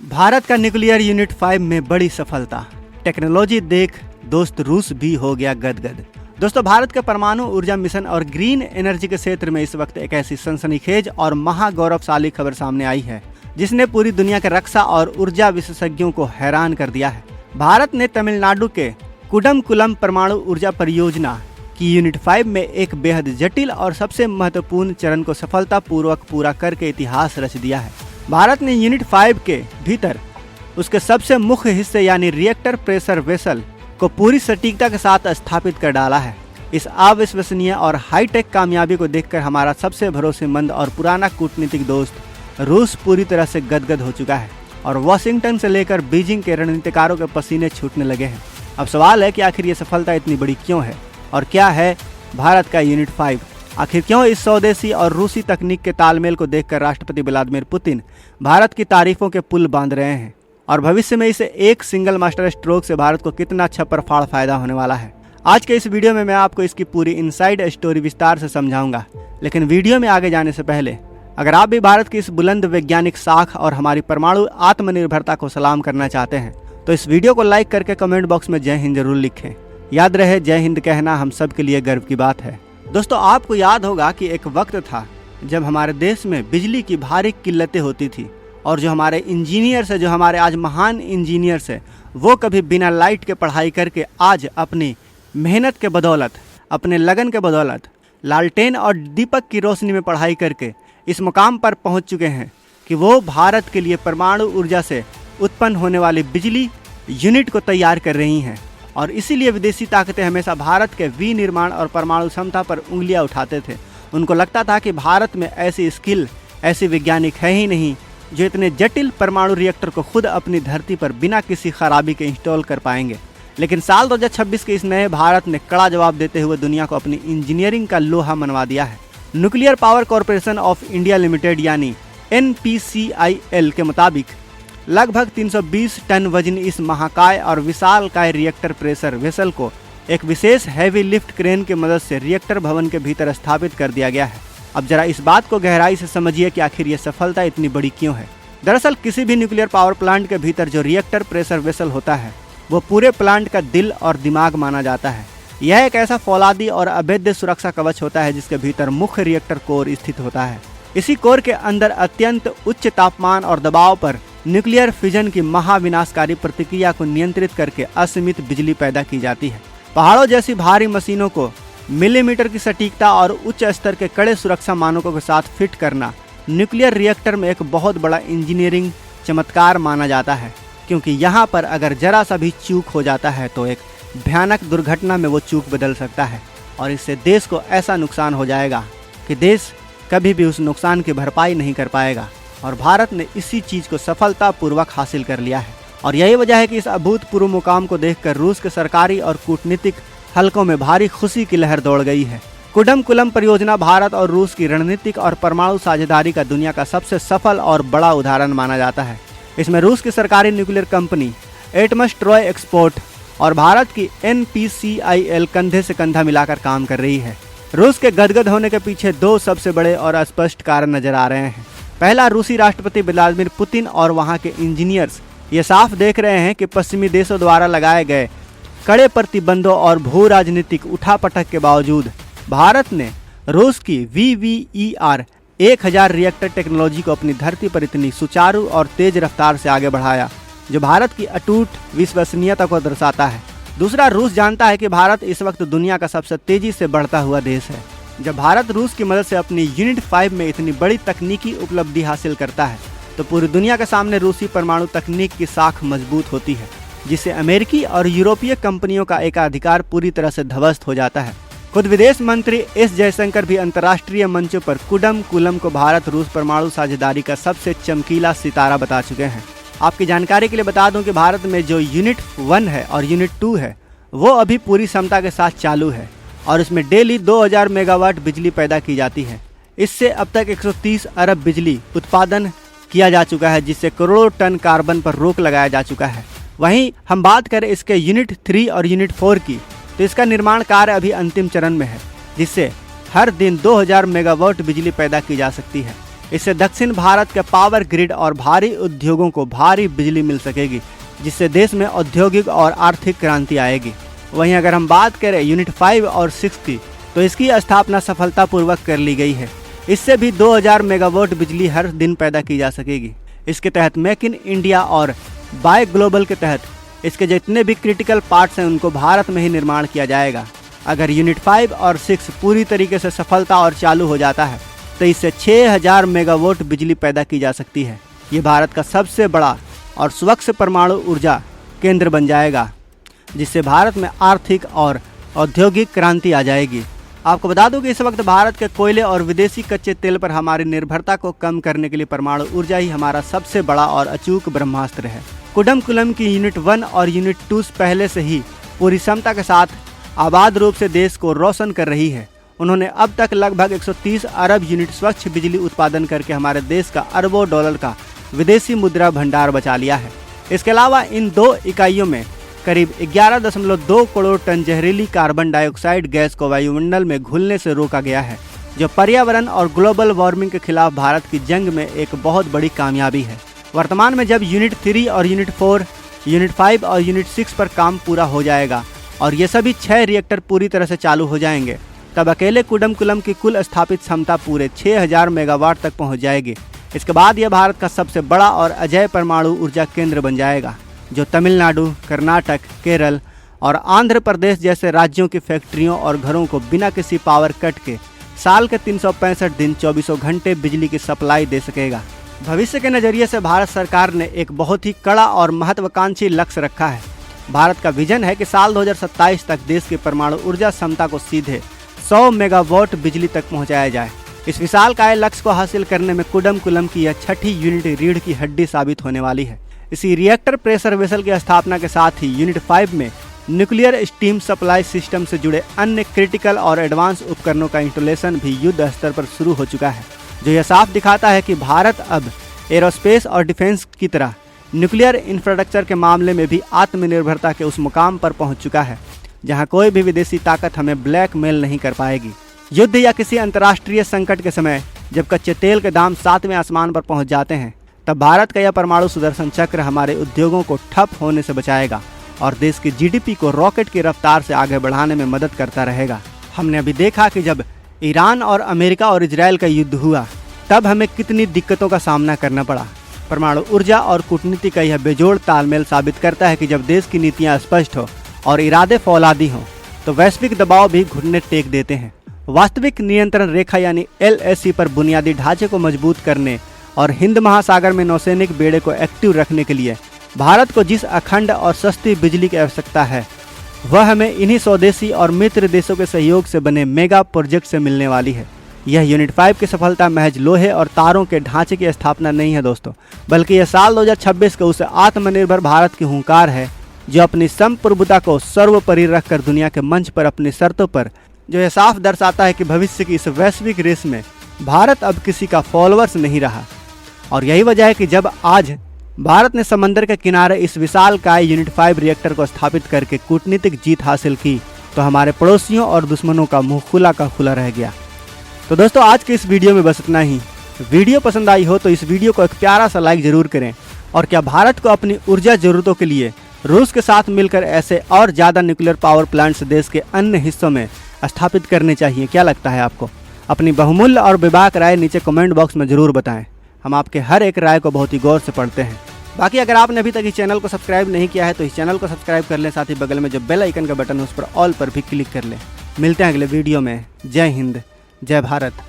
भारत का nuclear unit 5 में बड़ी सफलता। टेक्नोलॉजी देख दोस्त रूस भी हो गया गदगद। दोस्तों, भारत का परमाणु ऊर्जा मिशन और ग्रीन एनर्जी के क्षेत्र में इस वक्त एक ऐसी सनसनीखेज और महागौरवशाली खबर सामने आई है जिसने पूरी दुनिया के रक्षा और ऊर्जा विशेषज्ञों को हैरान कर दिया है। भारत ने तमिलनाडु के कुडमकुलम परमाणु ऊर्जा परियोजना की यूनिट 5 में एक बेहद जटिल और सबसे महत्वपूर्ण चरण को सफलतापूर्वक पूरा करके इतिहास रच दिया है। भारत ने यूनिट 5 के भीतर उसके सबसे मुख्य हिस्से यानी रिएक्टर प्रेशर वेसल को पूरी सटीकता के साथ स्थापित कर डाला है। इस अविश्वसनीय और हाईटेक कामयाबी को देखकर हमारा सबसे भरोसेमंद और पुराना कूटनीतिक दोस्त रूस पूरी तरह से गदगद हो चुका है और वॉशिंगटन से लेकर बीजिंग के रणनीतिकारों के पसीने छूटने लगे हैं। अब सवाल है कि आखिर ये सफलता इतनी बड़ी क्यों है और क्या है भारत का यूनिट 5। आखिर क्यों इस स्वदेशी और रूसी तकनीक के तालमेल को देखकर राष्ट्रपति व्लादिमीर पुतिन भारत की तारीफों के पुल बांध रहे हैं और भविष्य में इसे एक सिंगल मास्टर स्ट्रोक से भारत को कितना छप्परफाड़ फायदा होने वाला है। आज के इस वीडियो में मैं आपको इसकी पूरी इनसाइड स्टोरी विस्तार से समझाऊंगा। लेकिन वीडियो में आगे जाने से पहले अगर आप भी भारत की इस बुलंद वैज्ञानिक साख और हमारी परमाणु आत्मनिर्भरता को सलाम करना चाहते हैं तो इस वीडियो को लाइक करके कमेंट बॉक्स में जय हिंद जरूर लिखें। याद रहे, जय हिंद कहना हम सब के लिए गर्व की बात है। दोस्तों, आपको याद होगा कि एक वक्त था जब हमारे देश में बिजली की भारी किल्लतें होती थी और जो हमारे इंजीनियर्स है, जो हमारे आज महान इंजीनियर्स है, वो कभी बिना लाइट के पढ़ाई करके आज अपनी मेहनत के बदौलत, अपने लगन के बदौलत, लालटेन और दीपक की रोशनी में पढ़ाई करके इस मुकाम पर पहुंच चुके हैं कि वो भारत के लिए परमाणु ऊर्जा से उत्पन्न होने वाली बिजली यूनिट को तैयार कर रही हैं। और इसीलिए विदेशी ताकतें हमेशा भारत के विनिर्माण और परमाणु क्षमता पर उंगलियां उठाते थे। उनको लगता था कि भारत में ऐसी स्किल, ऐसी वैज्ञानिक है ही नहीं जो इतने जटिल परमाणु रिएक्टर को खुद अपनी धरती पर बिना किसी खराबी के इंस्टॉल कर पाएंगे। लेकिन साल 2026 के इस नए भारत ने कड़ा जवाब देते हुए दुनिया को अपनी इंजीनियरिंग का लोहा मनवा दिया है। Nuclear power corporation of India limited यानी NPCIL के मुताबिक लगभग 320 टन वजन इस महाकाय और विशालकाय रिएक्टर प्रेशर वेसल को एक विशेष हैवी लिफ्ट क्रेन की मदद से रिएक्टर भवन के भीतर स्थापित कर दिया गया है। अब जरा इस बात को गहराई से समझिए कि आखिर ये सफलता इतनी बड़ी क्यों है। दरअसल किसी भी न्यूक्लियर पावर प्लांट के भीतर जो रिएक्टर प्रेशर वेसल होता है वो पूरे प्लांट का दिल और दिमाग माना जाता है। यह एक ऐसा फौलादी और अभेद्य सुरक्षा कवच होता है जिसके भीतर मुख्य रिएक्टर कोर स्थित होता है। इसी कोर के अंदर अत्यंत उच्च तापमान और दबाव पर न्यूक्लियर फिजन की महाविनाशकारी प्रतिक्रिया को नियंत्रित करके असीमित बिजली पैदा की जाती है। पहाड़ों जैसी भारी मशीनों को मिलीमीटर की सटीकता और उच्च स्तर के कड़े सुरक्षा मानकों के साथ फिट करना न्यूक्लियर रिएक्टर में एक बहुत बड़ा इंजीनियरिंग चमत्कार माना जाता है, क्योंकि यहाँ पर अगर जरा सा भी चूक हो जाता है तो एक भयानक दुर्घटना में वो चूक बदल सकता है और इससे देश को ऐसा नुकसान हो जाएगा कि देश कभी भी उस नुकसान की भरपाई नहीं कर पाएगा। और भारत ने इसी चीज को सफलतापूर्वक हासिल कर लिया है और यही वजह है कि इस अभूतपूर्व मुकाम को देखकर रूस के सरकारी और कूटनीतिक हलकों में भारी खुशी की लहर दौड़ गई है। कुडमकुलम परियोजना भारत और रूस की रणनीतिक और परमाणु साझेदारी का दुनिया का सबसे सफल और बड़ा उदाहरण माना जाता है। इसमें रूस की सरकारी न्यूक्लियर कंपनी एटमस्ट्रॉय एक्सपोर्ट और भारत की NPCIL कंधे से कंधा मिलाकर काम कर रही है। रूस के गदगद होने के पीछे दो सबसे बड़े और स्पष्ट कारण नजर आ रहे हैं। पहला, रूसी राष्ट्रपति व्लादिमीर पुतिन और वहां के इंजीनियर्स ये साफ देख रहे हैं कि पश्चिमी देशों द्वारा लगाए गए कड़े प्रतिबंधों और भू राजनीतिक उठापटक के बावजूद भारत ने रूस की VVER 1000 रिएक्टर टेक्नोलॉजी को अपनी धरती पर इतनी सुचारू और तेज रफ्तार से आगे बढ़ाया जो भारत की अटूट विश्वसनीयता को दर्शाता है। दूसरा, रूस जानता है कि भारत इस वक्त दुनिया का सबसे तेजी से बढ़ता हुआ देश है। जब भारत रूस की मदद से अपनी यूनिट 5 में इतनी बड़ी तकनीकी उपलब्धि हासिल करता है तो पूरी दुनिया के सामने रूसी परमाणु तकनीक की साख मजबूत होती है, जिससे अमेरिकी और यूरोपीय कंपनियों का एकाधिकार पूरी तरह से ध्वस्त हो जाता है। खुद विदेश मंत्री S जयशंकर भी अंतर्राष्ट्रीय मंचों पर कुडमकुलम को भारत रूस परमाणु साझेदारी का सबसे चमकीला सितारा बता चुके हैं। आपकी जानकारी के लिए बता दूं कि भारत में जो यूनिट 1 है और यूनिट 2 है वो अभी पूरी क्षमता के साथ चालू है और इसमें डेली 2000 मेगावाट बिजली पैदा की जाती है। इससे अब तक 130 अरब बिजली उत्पादन किया जा चुका है, जिससे करोड़ों टन कार्बन पर रोक लगाया जा चुका है। वहीं हम बात करें इसके यूनिट 3 और यूनिट 4 की तो इसका निर्माण कार्य अभी अंतिम चरण में है, जिससे हर दिन 2000 मेगावाट बिजली पैदा की जा सकती है। इससे दक्षिण भारत के पावर ग्रिड और भारी उद्योगों को भारी बिजली मिल सकेगी, जिससे देश में औद्योगिक और आर्थिक क्रांति आएगी। वहीं अगर हम बात करें यूनिट 5 और 6 की, तो इसकी स्थापना सफलतापूर्वक कर ली गई है। इससे भी 2000 मेगावाट बिजली हर दिन पैदा की जा सकेगी। इसके तहत मेक इन इंडिया और बाय ग्लोबल के तहत इसके जितने भी क्रिटिकल पार्ट्स हैं उनको भारत में ही निर्माण किया जाएगा। अगर यूनिट 5 और 6 पूरी तरीके से सफलता और चालू हो जाता है तो इससे 6000 मेगावाट बिजली पैदा की जा सकती है। ये भारत का सबसे बड़ा और स्वच्छ परमाणु ऊर्जा केंद्र बन जाएगा, जिससे भारत में आर्थिक और औद्योगिक क्रांति आ जाएगी। आपको बता दूं कि इस वक्त भारत के कोयले और विदेशी कच्चे तेल पर हमारी निर्भरता को कम करने के लिए परमाणु ऊर्जा ही हमारा सबसे बड़ा और अचूक ब्रह्मास्त्र है। कुडमकुलम की यूनिट 1 और यूनिट 2 पहले से ही पूरी क्षमता के साथ आबाद रूप से देश को रोशन कर रही है। उन्होंने अब तक लगभग 130 अरब यूनिट स्वच्छ बिजली उत्पादन करके हमारे देश का अरबों डॉलर का विदेशी मुद्रा भंडार बचा लिया है। इसके अलावा इन 2 इकाइयों में करीब 11.2 करोड़ टन जहरीली कार्बन डाइऑक्साइड गैस को वायुमंडल में घुलने से रोका गया है, जो पर्यावरण और ग्लोबल वार्मिंग के खिलाफ भारत की जंग में एक बहुत बड़ी कामयाबी है। वर्तमान में जब यूनिट 3 और यूनिट 4, यूनिट 5 और यूनिट 6 पर काम पूरा हो जाएगा और ये सभी 6 रिएक्टर पूरी तरह से चालू हो जाएंगे, तब अकेले कुडमकुलम की कुल स्थापित क्षमता पूरे 6000 मेगावाट तक पहुंच जाएगी। इसके बाद यह भारत का सबसे बड़ा और अजेय परमाणु ऊर्जा केंद्र बन जाएगा, जो तमिलनाडु, कर्नाटक, केरल और आंध्र प्रदेश जैसे राज्यों की फैक्ट्रियों और घरों को बिना किसी पावर कट के साल के 365 दिन 24 घंटे बिजली की सप्लाई दे सकेगा। भविष्य के नज़रिए से भारत सरकार ने एक बहुत ही कड़ा और महत्वाकांक्षी लक्ष्य रखा है। भारत का विजन है कि साल 2027 तक देश की परमाणु ऊर्जा क्षमता को सीधे 100 मेगावाट बिजली तक पहुंचाया जाए। इस विशालकाय लक्ष्य को हासिल करने में कुडमकुलम की यह 6ठी यूनिट रीढ़ की हड्डी साबित होने वाली है। इसी रिएक्टर प्रेशर वेसल की स्थापना के साथ ही यूनिट 5 में न्यूक्लियर स्टीम सप्लाई सिस्टम से जुड़े अन्य क्रिटिकल और एडवांस उपकरणों का इंस्टॉलेशन भी युद्ध स्तर पर शुरू हो चुका है, जो यह साफ दिखाता है कि भारत अब एरोस्पेस और डिफेंस की तरह न्यूक्लियर इंफ्रास्ट्रक्चर के मामले में भी आत्मनिर्भरता के उस मुकाम पर पहुंच चुका है जहां कोई भी विदेशी ताकत हमें ब्लैकमेल नहीं कर पाएगी। युद्ध या किसी अंतर्राष्ट्रीय संकट के समय जब कच्चे तेल के दाम 7वें आसमान पर पहुंच जाते हैं, तब भारत का यह परमाणु सुदर्शन चक्र हमारे उद्योगों को ठप होने से बचाएगा और देश की जीडीपी को रॉकेट की रफ्तार से आगे बढ़ाने में मदद करता रहेगा। हमने अभी देखा कि जब ईरान और अमेरिका और इजराइल का युद्ध हुआ तब हमें कितनी दिक्कतों का सामना करना पड़ा। परमाणु ऊर्जा और कूटनीति का यह बेजोड़ तालमेल साबित करता है कि जब देश की नीतियाँ स्पष्ट हो और इरादे फौलादी हों तो वैश्विक दबाव भी घुटने टेक देते हैं। वास्तविक नियंत्रण रेखा यानी LAC पर बुनियादी ढांचे को मजबूत करने और हिंद महासागर में नौसैनिक बेड़े को एक्टिव रखने के लिए भारत को जिस अखंड और सस्ती बिजली की आवश्यकता है, वह हमें इन्हीं स्वदेशी और मित्र देशों के सहयोग से बने मेगा प्रोजेक्ट से मिलने वाली है। यह यूनिट 5 की सफलता महज लोहे और तारों के ढांचे की स्थापना नहीं है दोस्तों, बल्कि यह साल 2026 के उस आत्मनिर्भर भारत की हुंकार है जो अपनी संप्रभुता को सर्वोपरि रखकर दुनिया के मंच पर अपनी शर्तों पर, जो यह साफ दर्शाता है कि भविष्य की इस वैश्विक रेस में भारत अब किसी का फॉलोअर्स नहीं रहा। और यही वजह है कि जब आज भारत ने समंदर के किनारे इस विशालकाय यूनिट 5 रिएक्टर को स्थापित करके कूटनीतिक जीत हासिल की, तो हमारे पड़ोसियों और दुश्मनों का मुंह खुला का खुला रह गया। तो दोस्तों आज के इस वीडियो में बस इतना ही। वीडियो पसंद आई हो तो इस वीडियो को एक प्यारा सा लाइक जरूर करें। और क्या भारत को अपनी ऊर्जा जरूरतों के लिए रूस के साथ मिलकर ऐसे और ज़्यादा न्यूक्लियर पावर प्लांट्स देश के अन्य हिस्सों में स्थापित करने चाहिए? क्या लगता है आपको? अपनी बहुमूल्य और बेबाक राय नीचे कमेंट बॉक्स में ज़रूर बताएं। हम आपके हर एक राय को बहुत ही गौर से पढ़ते हैं। बाकी अगर आपने अभी तक इस चैनल को सब्सक्राइब नहीं किया है तो इस चैनल को सब्सक्राइब कर लें, साथ ही बगल में जो बेल आइकन का बटन है उस पर ऑल पर भी क्लिक कर लें। मिलते हैं अगले वीडियो में। जय हिंद, जय भारत।